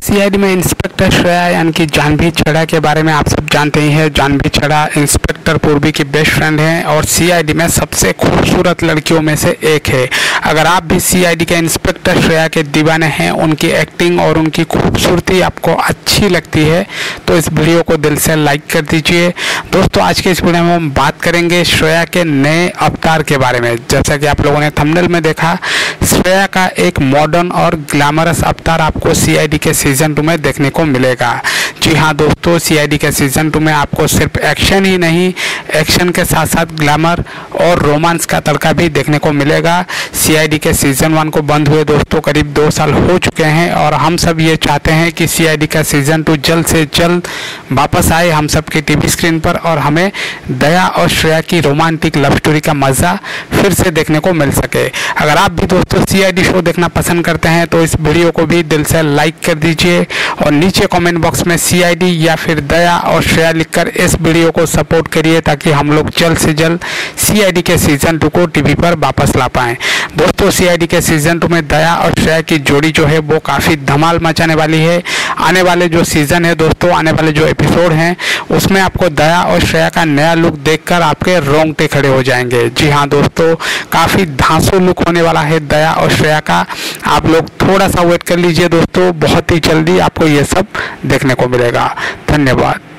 CID में inspector Shreya यानी कि जाह्नवी छड़ा के बारे में आप सब जानते ही हैं। जाह्नवी छड़ा इंस्पेक्टर पूर्वी की बेस्ट फ्रेंड हैं और सीआईडी में सबसे खूबसूरत लड़कियों में से एक है। अगर आप भी सीआईडी के इंस्पेक्टर श्रेया के दीवाने हैं, उनकी एक्टिंग और उनकी खूबसूरती आपको अच्छी लगती है तो इस वीडियो को दिल से लाइक कर दीजिए। दोस्तों, आज के इस वीडियो में हम बात करेंगे श्रेया के नए अवतार के बारे में। जैसा कि आप लोगों ने थंबनेल में देखा, श्रेया का एक मॉडर्न और ग्लैमरस अवतार आपको सीआईडी के सीजन 2 में देखने को मिलेगा। जी हाँ दोस्तों, सीआईडी के सीजन 2 में आपको सिर्फ एक्शन ही नहीं, एक्शन के साथ साथ ग्लैमर और रोमांस का तड़का भी देखने को मिलेगा। सीआईडी के सीजन 1 को बंद हुए दोस्तों करीब 2 साल हो चुके हैं और हम सब ये चाहते हैं कि सीआईडी का सीजन 2 जल्द से जल्द वापस आए हम सब की टीवी स्क्रीन पर और हमें दया और श्रेया की रोमांटिक लव स्टोरी का मज़ा फिर से देखने को मिल सके। अगर आप भी दोस्तों सीआईडी शो देखना पसंद करते हैं तो इस वीडियो को भी दिल से लाइक कर दीजिए और नीचे कमेंट बॉक्स में सीआईडी या फिर दया और श्रेया लिखकर इस वीडियो को सपोर्ट करिए ताकि हम लोग जल्द से जल्द सीआईडी के सीजन 2 को टीवी पर वापस ला पाएँ। दोस्तों, सीआईडी के सीजन 2 में दया और श्रेया की जोड़ी जो है वो काफ़ी धमाल मचाने वाली है। आने वाले जो सीज़न है दोस्तों, आने वाले जो एपिसोड हैं उसमें आपको दया और श्रेया का नया लुक देखकर आपके रोंगटे खड़े हो जाएंगे। जी हाँ दोस्तों, काफ़ी धांसू लुक होने वाला है दया और श्रेया का। आप लोग थोड़ा सा वेट कर लीजिए दोस्तों, बहुत ही जल्दी आपको ये सब देखने को मिलेगा। धन्यवाद।